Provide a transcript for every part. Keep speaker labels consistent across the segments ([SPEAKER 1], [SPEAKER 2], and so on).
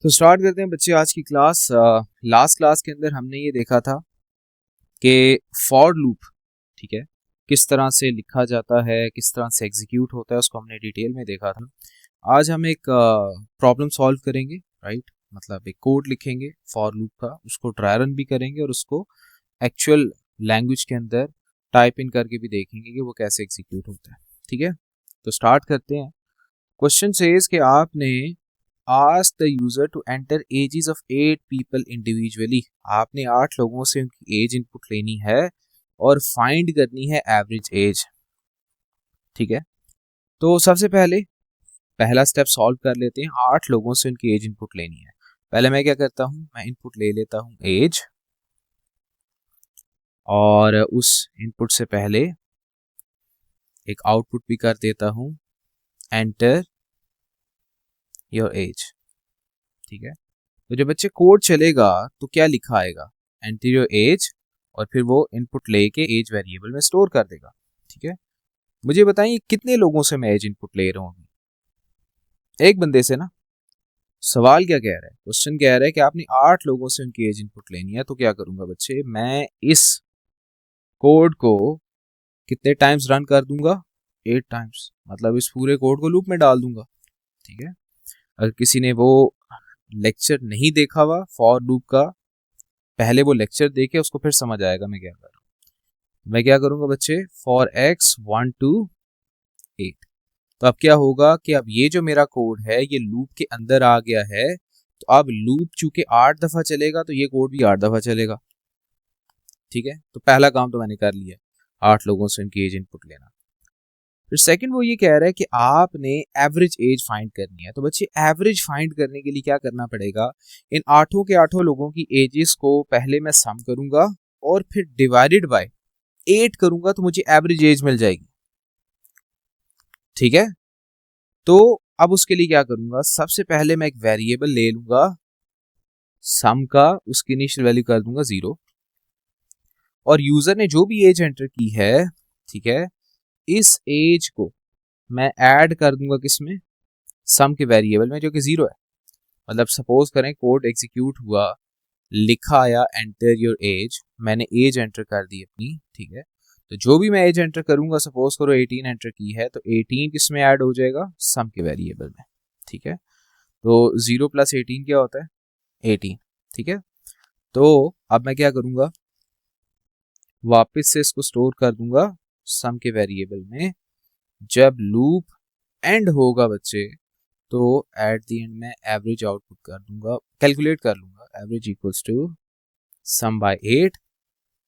[SPEAKER 1] तो स्टार्ट करते हैं बच्चे आज की क्लास। लास्ट क्लास के अंदर हमने ये देखा था कि फॉर लूप, ठीक है, किस तरह से लिखा जाता है, किस तरह से एग्जीक्यूट होता है, उसको हमने डिटेल में देखा था। आज हम एक प्रॉब्लम सॉल्व करेंगे, राइट। मतलब एक कोड लिखेंगे फॉर लूप का, उसको ट्राई रन भी करेंगे और उसको एक्चुअल लैंग्वेज के अंदर टाइप इन करके भी देखेंगे कि वो कैसे एग्जीक्यूट होता है, ठीक है। तो स्टार्ट करते हैं। क्वेश्चन सेज कि आपने ask the user to enter ages of 8 people individually। आपने 8 लोगों से उनकी एज इनपुट लेनी है और फाइंड करनी है एवरेज एज, ठीक है। तो सबसे पहले पहला स्टेप सॉल्व कर लेते हैं। 8 लोगों से उनकी एज इनपुट लेनी है। पहले मैं क्या करता हूं, मैं इनपुट ले लेता हूं एज, और उस इनपुट से पहले एक आउटपुट भी कर देता हूं, एंटर योर एज, ठीक है। तो जब बच्चे कोड चलेगा तो क्या लिखा आएगा, एंटर योर एज, और फिर वो इनपुट लेके एज वेरिएबल में स्टोर कर देगा, ठीक है। मुझे बताइए कितने लोगों से मैं एज इनपुट ले रहा हूँ? एक बंदे से ना। सवाल क्या कह रहा है, क्वेश्चन कह रहा है कि आपने 8 लोगों से उनकी एज इनपुट लेनी है। तो क्या करूंगा बच्चे, मैं इस कोड को कितने टाइम्स रन कर दूंगा, 8 टाइम्स। मतलब इस पूरे कोड को लूप में डाल दूंगा, ठीक है। अगर किसी ने वो लेक्चर नहीं देखा हुआ फॉर लूप का, पहले वो लेक्चर देखे, उसको फिर समझ आएगा मैं क्या कर रहा हूँ। मैं क्या करूंगा बच्चे, फॉर एक्स 1 to 8। तो अब क्या होगा कि अब ये जो मेरा कोड है ये लूप के अंदर आ गया है। तो अब लूप चूंकि 8 दफा चलेगा तो ये कोड भी 8 दफा चलेगा, ठीक है। तो पहला काम तो मैंने कर लिया, 8 लोगों से उनकी एज इनपुट लेना। फिर सेकंड वो ये कह रहा है कि आपने एवरेज एज फाइंड करनी है। तो बच्चे एवरेज फाइंड करने के लिए क्या करना पड़ेगा, इन 8 के 8 लोगों की एजेस को पहले मैं सम करूंगा और फिर डिवाइडेड बाय 8 करूंगा तो मुझे एवरेज एज मिल जाएगी, ठीक है। तो अब उसके लिए क्या करूंगा, सबसे पहले मैं एक वेरिएबल ले लूंगा सम का, उसकी इनिशियल वैल्यू कर दूंगा 0, और यूजर ने जो भी एज एंटर की है, ठीक है, इस एज को मैं ऐड कर दूंगा किसमें, सम के वेरिएबल में जो कि 0 है। मतलब सपोज करें कोड एग्जीक्यूट हुआ, लिखा आया एंटर योर एज, मैंने एज एंटर कर दी अपनी, ठीक है। तो जो भी मैं एज एंटर करूंगा, सपोज करो 18 एंटर की है, तो 18 किस में ऐड हो जाएगा, सम के वेरिएबल में, ठीक है। तो 0 + 18 क्या होता है, 18, ठीक है। तो अब मैं क्या करूंगा, वापस से इसको स्टोर कर दूंगा सम के वेरिएबल में। जब लूप एंड होगा बच्चे, तो एट द एंड में एवरेज आउटपुट कर दूंगा, कैलकुलेट कर लूंगा average equals to sum by 8,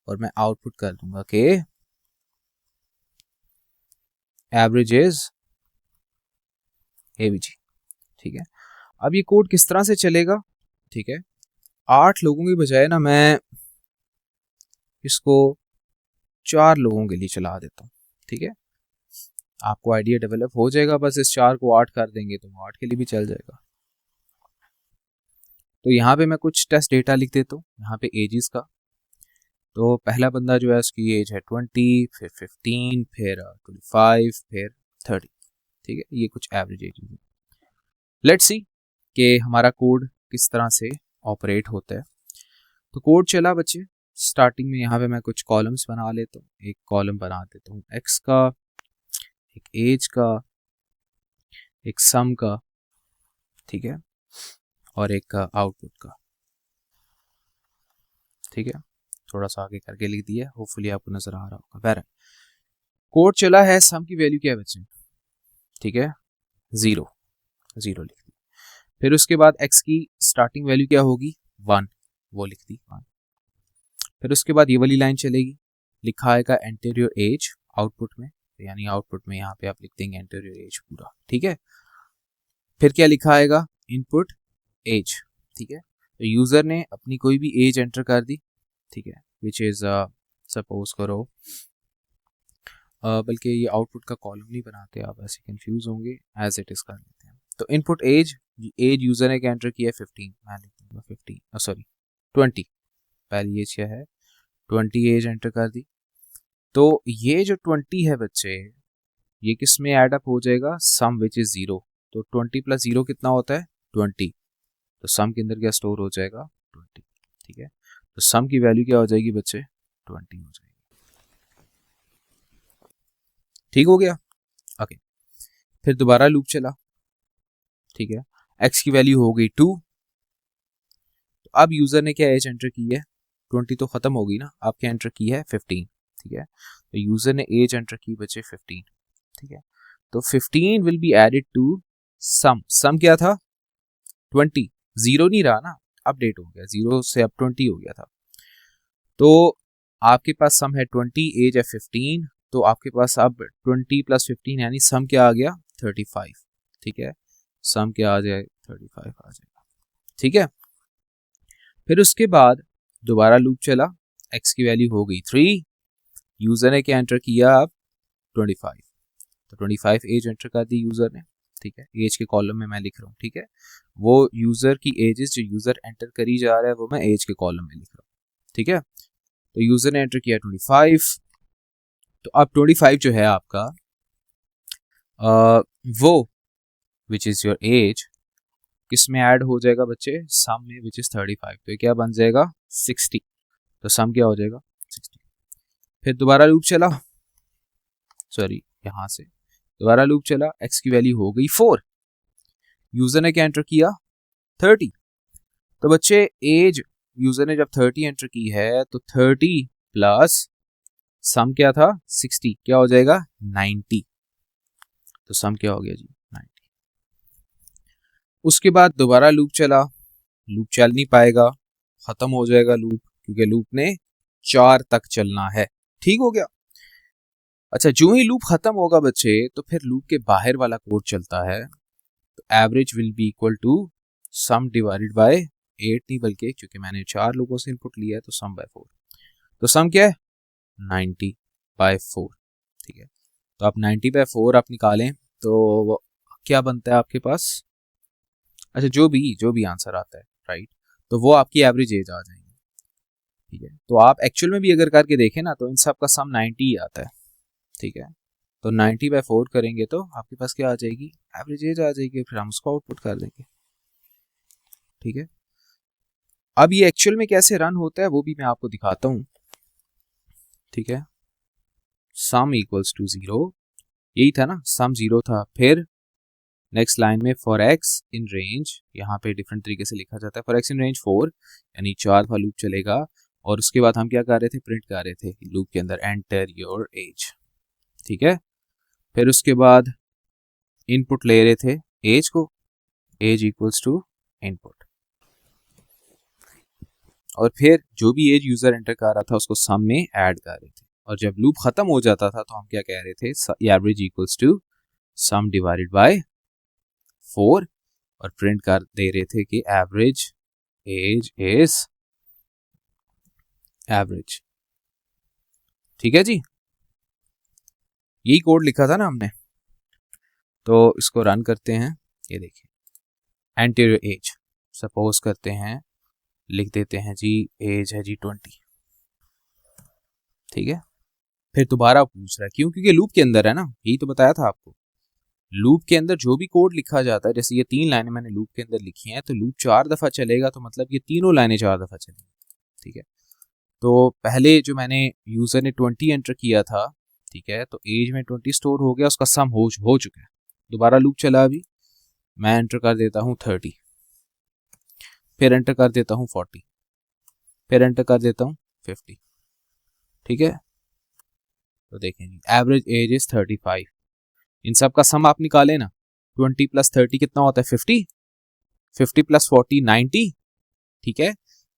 [SPEAKER 1] और मैं आउटपुट कर दूंगा कि एवरेज इज एवीजी, ठीक है। अब ये कोड किस तरह से चलेगा, ठीक है। 8 लोगों की बजाय ना मैं इसको 4 लोगों के लिए चला देता हूँ, ठीक है। आपको आइडिया डेवलप हो जाएगा, बस इस 4 को 8 कर देंगे तो 8 के लिए भी चल जाएगा। तो यहाँ पे मैं कुछ टेस्ट डेटा लिख देता हूँ यहाँ पे एजेस का। तो पहला बंदा जो है उसकी एज है 20, फिर 15, फिर 25, फिर 30, ठीक है। ये कुछ एवरेज एज है। लेट्स सी कि हमारा कोड किस तरह से ऑपरेट होता है। तो कोड चला बच्चे, स्टार्टिंग में यहाँ पे मैं कुछ कॉलम्स बना लेता हूँ। एक कॉलम बना देता हूँ एक्स का, एक एज का, एक सम का, ठीक है, और एक आउटपुट का, ठीक है। थोड़ा सा आगे करके लिख दिया, होपफुली आपको नजर आ रहा होगा। बहरहाल कोड चला है, सम की वैल्यू क्या है बच्चे, ठीक है, 0, 0 लिख दी। फिर उसके बाद एक्स की स्टार्टिंग वैल्यू क्या होगी, 1, वो लिख दी 1। फिर उसके बाद ये वाली लाइन चलेगी, लिखा आएगा एंटर योर एज आउटपुट में, यानी आउटपुट में यहाँ पे आप लिख देंगे एंटर योर एज पूरा, ठीक है। फिर क्या लिखा आएगा, इनपुट एज, ठीक है। तो यूजर ने अपनी कोई भी एज एंटर कर दी, ठीक है, विच इज सपोज करो, बल्कि ये आउटपुट का कॉलम नहीं बनाते, आप ऐसे कंफ्यूज होंगे, एज इट इज कर लेते हैं। तो इनपुट एज, एज यूजर ने क्या एंटर किया है, 15, मैं लिख दूंगा 15, सॉरी 20, पहली एज क्या है, 20 एज एंटर कर दी। तो ये जो 20 है बच्चे, ये किस में ऐड अप हो जाएगा, सम विच इज 0। तो 20 + 0 कितना होता है, 20। तो सम के अंदर क्या स्टोर हो जाएगा 20, ठीक है। तो सम की वैल्यू क्या हो जाएगी बच्चे 20 हो जाएगी, ठीक हो गया। ओके, फिर दोबारा लूप चला, ठीक है। x की वैल्यू हो गई 2, तो अब यूजर ने क्या एज एंटर की है 20 तो खत्म होगी ना, अब क्या एंटर की है 15, ठीक है। तो यूजर ने एज एंटर की बच्चे 15, ठीक है। तो 15 will be added to some क्या था 20, जीरो नहीं रहा ना, अपडेट हो गया, जीरो से अब 20 हो गया था। तो आपके पास सम है 20, एज है 15, तो आपके पास अब 20 प्लस 15 यानी सम क्या आ गया 35, ठीक है। सम क्या आ जाए 35 आ जाएगा, ठीक है। फिर उसके बाद दोबारा लूप चला, x की वैल्यू हो गई 3, यूजर ने क्या एंटर किया अब 25, तो 25 एज एंटर कर दी यूजर ने, ठीक है। एज के कॉलम में मैं लिख रहा हूँ, ठीक है। वो यूजर की एजेस जो यूजर एंटर करी जा रहा है वो मैं एज के कॉलम में लिख रहा हूँ, ठीक है। तो यूजर ने एंटर किया 25, तो अब 25 जो है आपका वो विच इज योर एज किस में ऐड हो जाएगा बच्चे सम में, विच इज 35, तो क्या बन जाएगा 60, तो सम क्या हो जाएगा 60। फिर दोबारा लूप चला, सॉरी यहां से दोबारा लूप चला, x की वैल्यू हो गई 4, यूजर ने क्या एंटर किया 30, तो बच्चे एज यूजर ने जब 30 एंटर की है तो 30 प्लस सम क्या था 60, क्या हो जाएगा 90, तो सम क्या हो गया जी 90। उसके बाद दोबारा लूप चला, लूप चल नहीं पाएगा, खत्म हो जाएगा लूप, क्योंकि लूप ने 4 तक चलना है, ठीक हो गया। अच्छा, जो ही लूप खत्म होगा बच्चे तो फिर लूप के बाहर वाला कोड चलता है, तो average will be equal to sum divided by 8 नहीं बल्कि क्योंकि मैंने 4 लोगों से इनपुट लिया है तो सम बाय 4, तो सम क्या है 90/4, ठीक है। तो आप 90/4 आप निकालें तो क्या बनता है आपके पास, अच्छा जो भी आंसर आता है राइट, तो वो आपकी एवरेज एज आ जाएगी, ठीक है। तो आप एक्चुअल में भी अगर करके देखें ना तो इन सब का सम 90 ही आता है, ठीक है। तो 90/4 करेंगे तो आपके पास क्या आ जाएगी एवरेज एज आ जाएगी, फिर हम उसको आउटपुट कर देंगे, ठीक है। अब ये एक्चुअल में कैसे रन होता है वो भी मैं आपको दिखाता हूं, ठीक है। सम इक्वल्स टू 0, यही था ना, सम 0 था। फिर नेक्स्ट लाइन में फॉर एक्स इन रेंज, यहाँ पे डिफरेंट तरीके से लिखा जाता है, फॉर एक्स इन रेंज 4 यानी 4 का लूप चलेगा, और उसके बाद हम क्या कर रहे थे प्रिंट कर रहे थे लूप के अंदर एंटर योर एज, ठीक है। फिर उसके बाद इनपुट ले रहे थे एज को, एज इक्वल्स टू इनपुट, और फिर जो भी एज यूजर एंटर कर रहा था उसको सम में ऐड कर रहे थे, और जब लूप खत्म हो जाता था तो हम क्या कह रहे थे average equals to sum divided by 4, और प्रिंट कर दे रहे थे कि एवरेज एज इज एवरेज, ठीक है जी। यही कोड लिखा था ना हमने, तो इसको रन करते हैं, ये देखिए एंटर योर एज, सपोज करते हैं लिख देते हैं जी एज है जी 20, ठीक है। फिर दोबारा पूछ रहा है क्यों, क्योंकि लूप के अंदर है ना, यही तो बताया था आपको, लूप के अंदर जो भी कोड लिखा जाता है, जैसे ये 3 लाइनें मैंने लूप के अंदर लिखी हैं, तो लूप 4 दफा चलेगा, तो मतलब ये तीनों लाइनें 4 दफा चलेंगी, ठीक है। तो पहले जो मैंने यूजर ने 20 एंटर किया था, ठीक है, तो एज में 20 स्टोर हो गया, उसका सम हो चुका है। दोबारा लूप चला, अभी मैं एंटर कर देता हूँ 30, फिर एंटर कर देता हूँ 40, फिर एंटर कर देता हूँ 50, ठीक है। तो देखेंगे एवरेज एज इज 35, इन सब का सम आप निकालें ना, 20 प्लस 30 कितना होता है 50, 50 प्लस 40 90, ठीक है।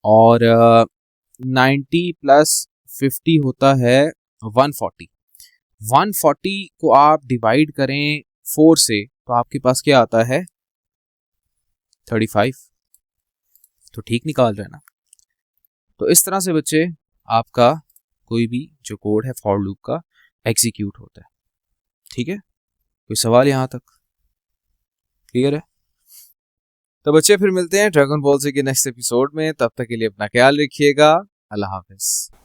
[SPEAKER 1] और 90 प्लस 50 होता है 140, 140 को आप डिवाइड करें 4 से तो आपके पास क्या आता है 35, तो ठीक निकाल रहे हैं ना। तो इस तरह से बच्चे आपका कोई भी जो कोड है फॉर लूप का एग्जीक्यूट होता है, ठीक है। कोई सवाल यहां तक क्लियर है? तो बच्चे फिर मिलते हैं ड्रैगन बॉल से के नेक्स्ट एपिसोड में, तब तक के लिए अपना ख्याल रखिएगा, अल्लाह हाफिज।